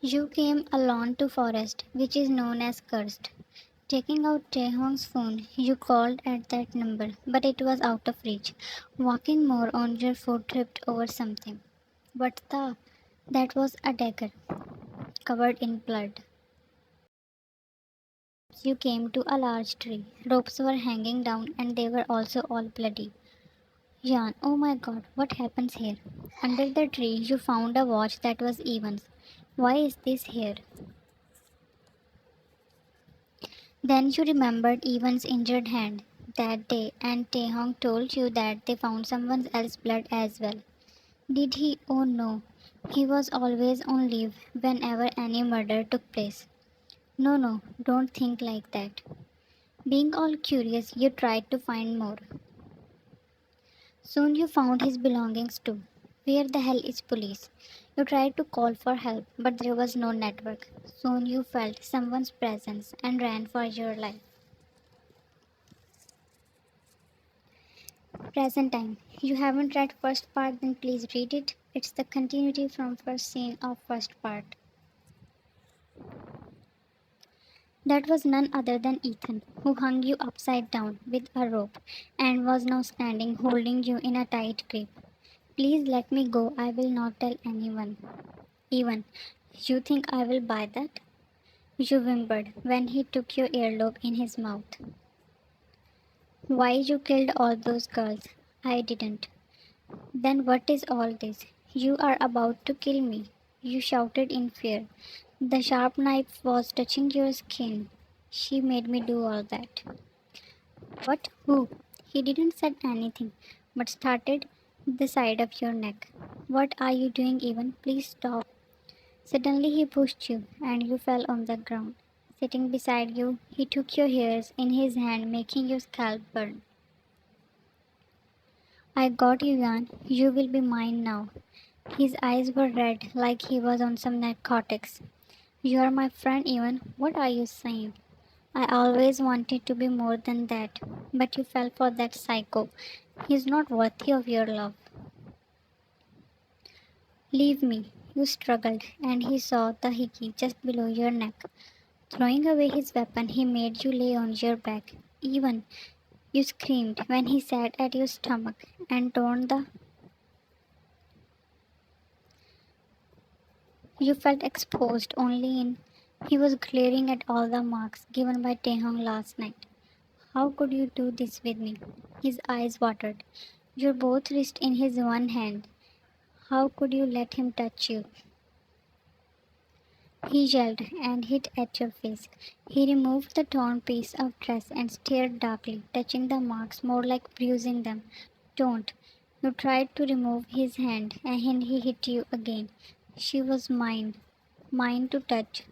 You came alone to forest, which is known as cursed. Taking out Taehyung's phone, you called at that number, but it was out of reach. Walking more on your foot tripped over something. What the? That was a dagger, covered in blood. You came to a large tree. Ropes were hanging down and they were also all bloody. Jan, oh my god, what happens here? Under the tree, you found a watch that was Evan's. Why is this here? Then you remembered Evan's injured hand that day, and Taehyung told you that they found someone else's blood as well. Did he? Oh no. He was always on leave whenever any murder took place. No, no, don't think like that. Being all curious, you tried to find more. Soon you found his belongings too. Where the hell is police? You tried to call for help, but there was no network. Soon you felt someone's presence and ran for your life. Present time. You haven't read first part, then please read it. It's the continuity from first scene of first part. That was none other than Ethan, who hung you upside down with a rope and was now standing holding you in a tight grip. Please let me go, I will not tell anyone. Even, you think I will buy that? You whimpered when he took your earlobe in his mouth. Why you killed all those girls? I didn't. Then what is all this? You are about to kill me. You shouted in fear. The sharp knife was touching your skin. She made me do all that. What? Who? He didn't say anything, but started the side of your neck. What are you doing even? Please stop. Suddenly he pushed you, and you fell on the ground. Sitting beside you, he took your hairs in his hand, making your scalp burn. I got you, Jan. You will be mine now. His eyes were red, like he was on some narcotics. You are my friend, Evan. What are you saying? I always wanted to be more than that, but you fell for that psycho. He's not worthy of your love. Leave me. You struggled, and he saw the hickey just below your neck. Throwing away his weapon, he made you lay on your back. Even you screamed when he sat at your stomach and torn the. You felt exposed only in. He was glaring at all the marks given by Taehyung last night. How could you do this with me? His eyes watered. Your both wrists in his one hand. How could you let him touch you? He yelled and hit at your face. He removed the torn piece of dress and stared darkly, touching the marks more like bruising them. Don't. You tried to remove his hand and he hit you again. She was mine. Mine to touch.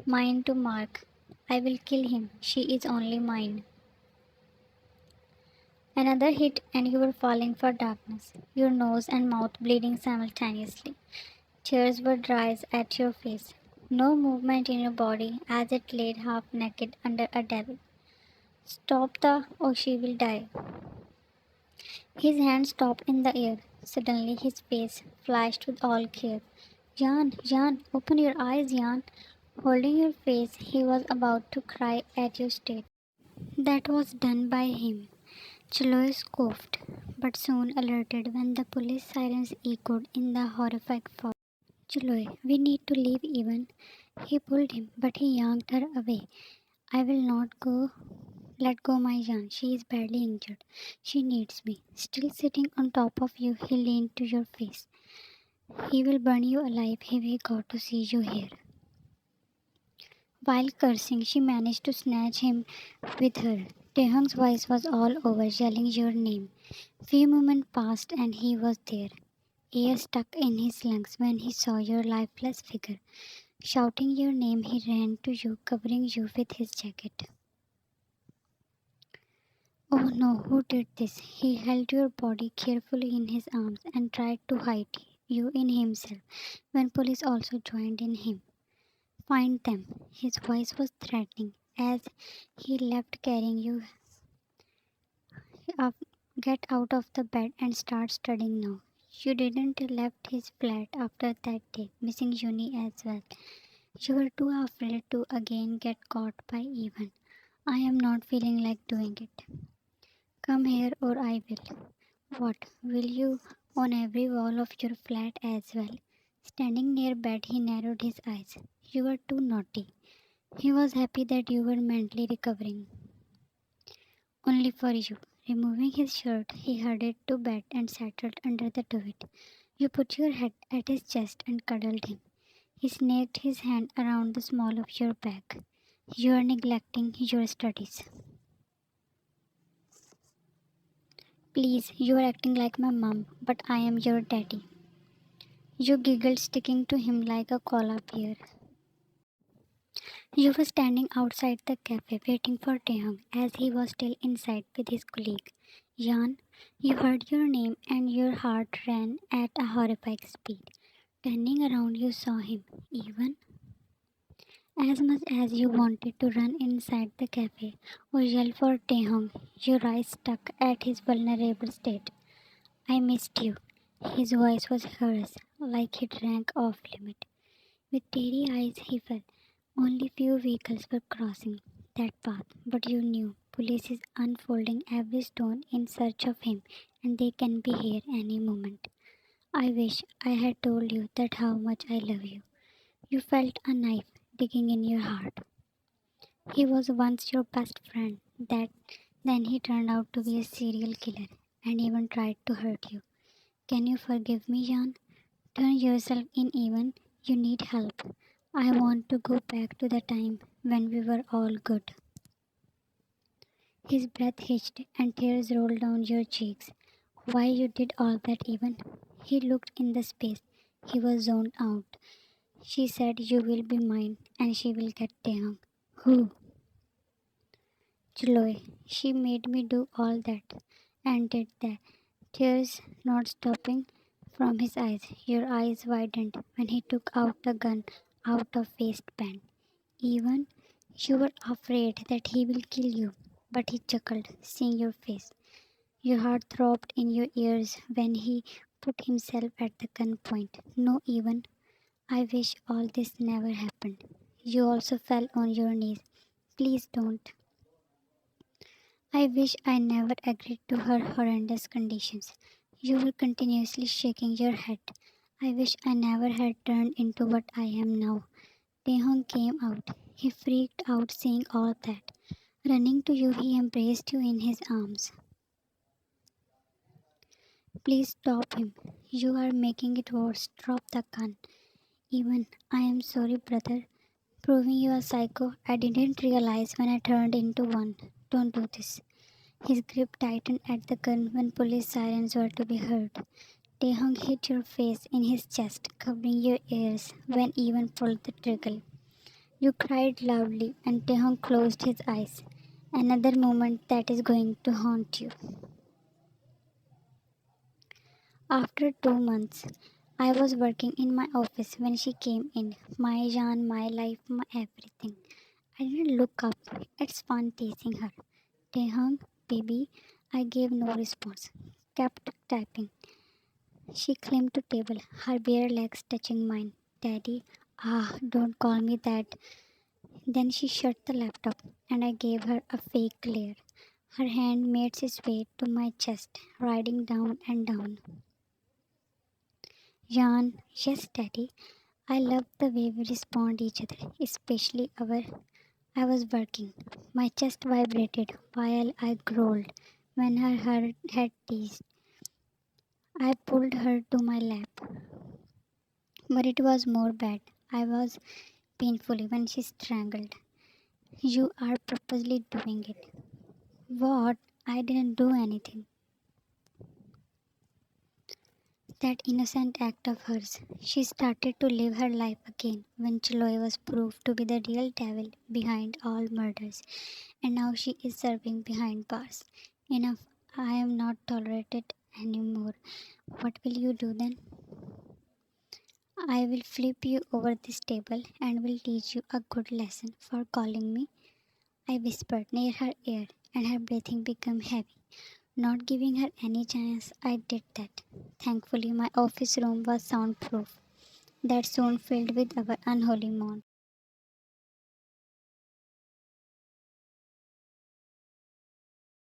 Mine to mark. I will kill him. She is only mine. Another hit, and you were falling for darkness, your nose and mouth bleeding simultaneously. Tears were dry at your face. No movement in your body as it laid half naked under a devil. Stop the or she will die. His hand stopped in the air. Suddenly his face flashed with all care. Jan, Jan, open your eyes, Jan. Holding your face, he was about to cry at your state. That was done by him. Chloe scoffed, but soon alerted when the police sirens echoed in the horrified fog. Chloe, we need to leave even. He pulled him, but he yanked her away. I will not go. Let go my Jan. She is badly injured. She needs me. Still sitting on top of you, he leaned to your face. He will burn you alive if he got to see you here. While cursing, she managed to snatch him with her. Taehyung's voice was all over, yelling your name. Few moments passed and he was there. Air stuck in his lungs when he saw your lifeless figure. Shouting your name, he ran to you, covering you with his jacket. Oh no, who did this? He held your body carefully in his arms and tried to hide you in himself when police also joined in him. Find them. His voice was threatening as he left carrying you up. Get out of the bed and start studying now. You didn't left his flat after that day, missing uni as well. You were too afraid to again get caught by even. I am not feeling like doing it. Come here or I will. What? Will you on every wall of your flat as well? Standing near bed, he narrowed his eyes. You were too naughty. He was happy that you were mentally recovering. Only for you. Removing his shirt, he hurried to bed and settled under the duvet. You put your head at his chest and cuddled him. He snaked his hand around the small of your back. You are neglecting your studies. Please, you are acting like my mom, but I am your daddy. You giggled, sticking to him like a koala bear. You were standing outside the cafe waiting for Taehyung as he was still inside with his colleague. Jan, you heard your name and your heart ran at a horrific speed. Turning around, you saw him. Even as much as you wanted to run inside the cafe or yell for Taehyung, your eyes stuck at his vulnerable state. I missed you. His voice was hoarse, like he drank off limit. With teary eyes, he fell. Only few vehicles were crossing that path, but you knew police is unfolding every stone in search of him, and they can be here any moment. I wish I had told you that how much I love you. You felt a knife digging in your heart. He was once your best friend, that then he turned out to be a serial killer and even tried to hurt you. Can you forgive me, Jan? Turn yourself in even. You need help. I want to go back to the time when we were all good. His breath hitched and tears rolled down your cheeks. Why you did all that even? He looked in the space. He was zoned out. She said you will be mine and she will get Taeyong. Who? Chloe. She made me do all that and did that. Tears not stopping from his eyes. Your eyes widened when he took out a gun out of waistband. Even you were afraid that he will kill you, but he chuckled, seeing your face. Your heart throbbed in your ears when he put himself at the gunpoint. No, even. I wish all this never happened. You also fell on your knees. Please don't. I wish I never agreed to her horrendous conditions. You were continuously shaking your head. I wish I never had turned into what I am now. Taehyung came out. He freaked out seeing all that. Running to you, he embraced you in his arms. Please stop him. You are making it worse. Drop the gun. Even, I am sorry, brother. Proving you a psycho, I didn't realize when I turned into one. Don't do this. His grip tightened at the gun when police sirens were to be heard. Taehyung hit your face in his chest, covering your ears when even pulled the trigger. You cried loudly, and Taehyung closed his eyes. Another moment that is going to haunt you. After 2 months, I was working in my office when she came in. My Jan, my life, my everything. I didn't look up. It's fun teasing her. Taehyung, baby. I gave no response. Kept typing. She climbed to table, her bare legs touching mine. Daddy, don't call me that. Then she shut the laptop and I gave her a fake glare. Her hand made its way to my chest, riding down and down. Jan, yes, Daddy. I love the way we respond each other, especially our. I was working. My chest vibrated while I growled when her head teased. I pulled her to my lap, but it was more bad. I was painfully when she strangled. You are purposely doing it. What? I didn't do anything. That innocent act of hers. She started to live her life again when Chiloy was proved to be the real devil behind all murders, and now she is serving behind bars. Enough. I am not tolerated anymore. What will you do then? I will flip you over this table and will teach you a good lesson for calling me. I whispered near her ear, and her breathing became heavy. Not giving her any chance, I did that. Thankfully, my office room was soundproof. That soon filled with our unholy moan.